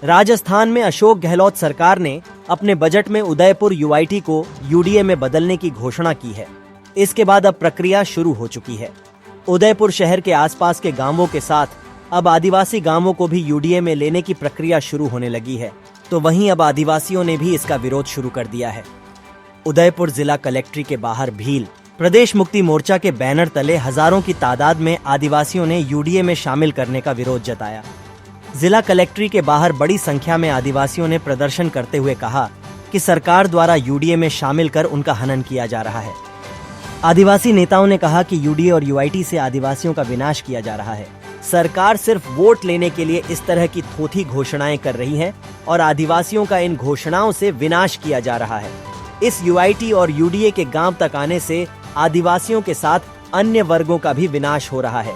राजस्थान में अशोक गहलोत सरकार ने अपने बजट में उदयपुर यूआईटी को यूडीए में बदलने की घोषणा की है। इसके बाद अब प्रक्रिया शुरू हो चुकी है। उदयपुर शहर के आसपास के गांवों के साथ अब आदिवासी गांवों को भी यूडीए में लेने की प्रक्रिया शुरू होने लगी है, तो वहीं अब आदिवासियों ने भी इसका विरोध शुरू कर दिया है। उदयपुर जिला कलेक्ट्री के बाहर भील प्रदेश मुक्ति मोर्चा के बैनर तले हजारों की तादाद में आदिवासियों ने यूडीए में शामिल करने का विरोध जताया। जिला कलेक्ट्री के बाहर बड़ी संख्या में आदिवासियों ने प्रदर्शन करते हुए कहा कि सरकार द्वारा यूडीए में शामिल कर उनका हनन किया जा रहा है। आदिवासी नेताओं ने कहा कि यूडीए और यूआईटी से आदिवासियों का विनाश किया जा रहा है। सरकार सिर्फ वोट लेने के लिए इस तरह की थोथी घोषणाएं कर रही है और आदिवासियों का इन घोषणाओं से विनाश किया जा रहा है। इस यूआईटी और यूडीए के गांव तक आने से आदिवासियों के साथ अन्य वर्गों का भी विनाश हो रहा है।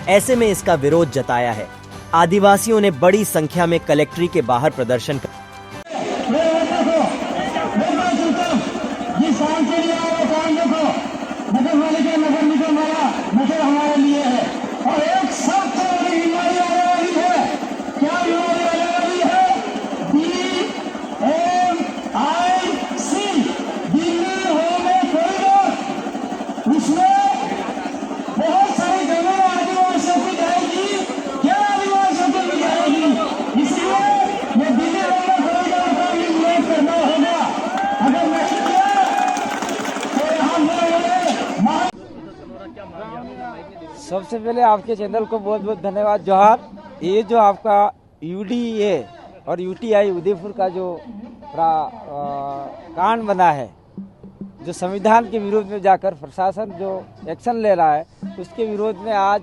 ऐसे में इसका विरोध जताया है। आदिवासियों ने बड़ी संख्या में कलेक्ट्री के बाहर प्रदर्शन कर नगर निगम वाला नगर हमारे लिए है और एक सबसे बड़ी बीमारी आने वाली है। क्या बीमारी आने वाली है? BMIC दिल्ली होमे कॉरिडोर। उसमें बहुत सारी जगह आदिवासियों की जाएगी। क्या आदिवासियों को भी जाएगी? इसलिए ये दिल्ली होमे कॉरिडोर का निर्णय करना होगा। अगर नहीं किया तो यहाँ सबसे पहले आपके चैनल को बहुत बहुत धन्यवाद, जोहार। ये जो आपका यूडीए और यूटीआई उदयपुर का जो कांड बना है, जो संविधान के विरोध में जाकर प्रशासन जो एक्शन ले रहा है, उसके विरोध में आज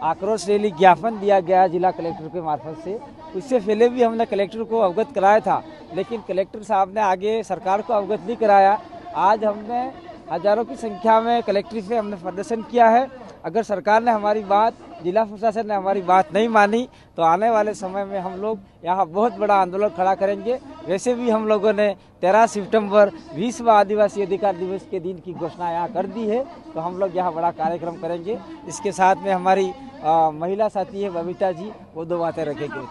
आक्रोश रैली ज्ञापन दिया गया जिला कलेक्टर के मार्फत से। उससे पहले भी हमने कलेक्टर को अवगत कराया था, लेकिन कलेक्टर साहब ने आगे सरकार को अवगत नहीं कराया। आज हमने हजारों की संख्या में कलेक्ट्रेट पे हमने प्रदर्शन किया है। अगर सरकार ने हमारी बात, जिला प्रशासन ने हमारी बात नहीं मानी तो आने वाले समय में हम लोग यहाँ बहुत बड़ा आंदोलन खड़ा करेंगे। वैसे भी हम लोगों ने 13 सितंबर विश्व आदिवासी अधिकार दिवस के दिन की घोषणा यहाँ कर दी है, तो हम लोग यहाँ बड़ा कार्यक्रम करेंगे। इसके साथ में हमारी महिला साथी है बबीता जी, वो 2 बातें रखेंगे।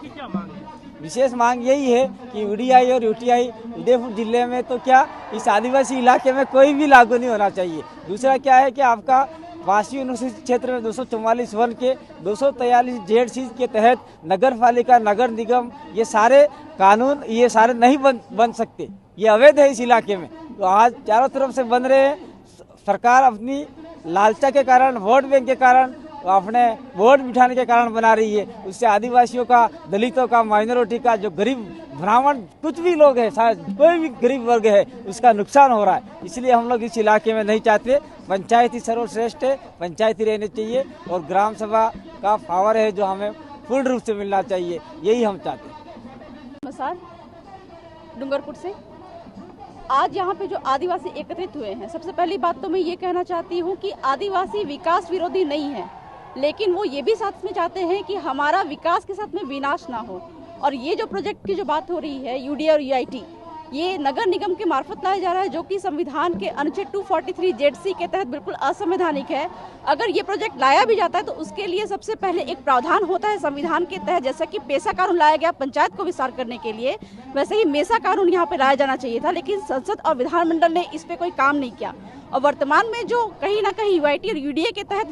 विशेष मांग यही है कि यूडीआई और यूटीआई उदयपुर जिले में तो क्या इस आदिवासी इलाके में कोई भी लागू नहीं होना चाहिए। दूसरा क्या है कि आपका वासी यूनिवर्सिटी क्षेत्र में 244 वन के 243 जेड के तहत नगर पालिका, नगर निगम, ये सारे कानून ये सारे नहीं बन सकते, ये अवैध है इस इलाके में। तो आज चारों तरफ से बन रहे हैं। सरकार अपनी लालचा के कारण, वोट बैंक के कारण, तो अपने वोट बिठाने के कारण बना रही है। उससे आदिवासियों का, दलितों का, माइनॉरिटी का, जो गरीब ब्राह्मण कुछ भी लोग हैं, शायद कोई भी गरीब वर्ग है, उसका नुकसान हो रहा है। इसलिए हम लोग इस इलाके में नहीं चाहते। पंचायत ही सर्वश्रेष्ठ है, पंचायत ही रहनी चाहिए और ग्राम सभा का पावर है जो हमें पूर्ण रूप से मिलना चाहिए, यही हम चाहते हैं। नमस्कार, डूंगरपुर से आज यहाँ पे जो आदिवासी एकत्रित हुए हैं, सबसे पहली बात तो मैं ये कहना चाहती हूँ कि आदिवासी विकास विरोधी नहीं है, लेकिन वो ये भी साथ में चाहते हैं कि हमारा विकास के साथ में विनाश ना हो। और ये जो प्रोजेक्ट की जो बात हो रही है, यूडीए और यूआईटी, ये नगर निगम के मार्फत लाया जा रहा है, जो कि संविधान के अनुच्छेद 243 जेड के तहत बिल्कुल असंवैधानिक है। अगर ये प्रोजेक्ट लाया भी जाता है तो उसके लिए सबसे पहले एक प्रावधान होता है संविधान के तहत, जैसा कि पेशा कानून लाया गया पंचायत को विस्तार करने के लिए, वैसे ही मेसा कानून यहाँ पे लाया जाना चाहिए था। लेकिन संसद और विधानमंडल ने इस पे कोई काम नहीं किया और वर्तमान में जो कहीं ना कहीं यूआईटी और यूडीए के तहत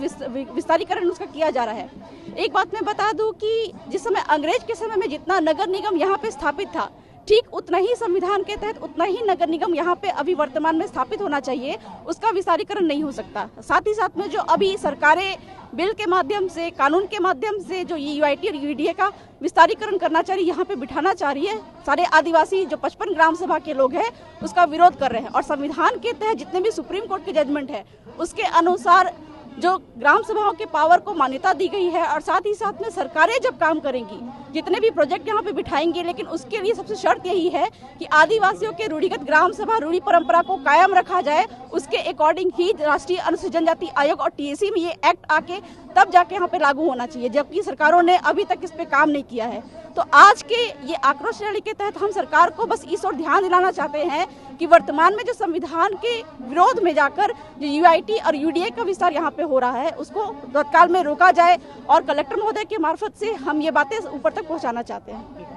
विस्तारीकरण उसका किया जा रहा है। एक बात मैं बता दूं कि जिस समय अंग्रेज के समय में जितना नगर निगम यहाँ पे स्थापित था, ठीक उतना ही संविधान के तहत उतना ही नगर निगम यहाँ पे अभी वर्तमान में स्थापित होना चाहिए, उसका विस्तारीकरण नहीं हो सकता। साथ ही साथ में जो अभी सरकारें बिल के माध्यम से, कानून के माध्यम से जो यूआईटी और यूडीए का विस्तारीकरण करना चाह रही है, यहाँ पे बिठाना चाह रही है, सारे आदिवासी जो 55 ग्राम सभा के लोग हैं उसका विरोध कर रहे हैं। और संविधान के तहत जितने भी सुप्रीम कोर्ट के जजमेंट है उसके अनुसार जो ग्राम सभाओं के पावर को मान्यता दी गई है और साथ ही साथ में सरकारें जब काम करेंगी, जितने भी प्रोजेक्ट यहाँ पे बिठाएंगे, लेकिन उसके लिए सबसे शर्त यही है कि आदिवासियों के रूढ़िगत ग्राम सभा रूढ़ी परंपरा को कायम रखा जाए। उसके अकॉर्डिंग ही राष्ट्रीय अनुसूचित जनजाति आयोग और टीएसी में ये एक्ट आके तब जाके यहाँ पे लागू होना चाहिए, जबकि सरकारों ने अभी तक इस पे काम नहीं किया है। तो आज के ये आक्रोश रैली के तहत हम सरकार को बस इस ओर ध्यान दिलाना चाहते हैं कि वर्तमान में जो संविधान के विरोध में जाकर जो यूआईटी और यूडीए का विस्तार यहाँ पे हो रहा है उसको तत्काल में रोका जाए और कलेक्टर महोदय के मार्फत से हम ये बातें ऊपर तक पहुँचाना चाहते हैं।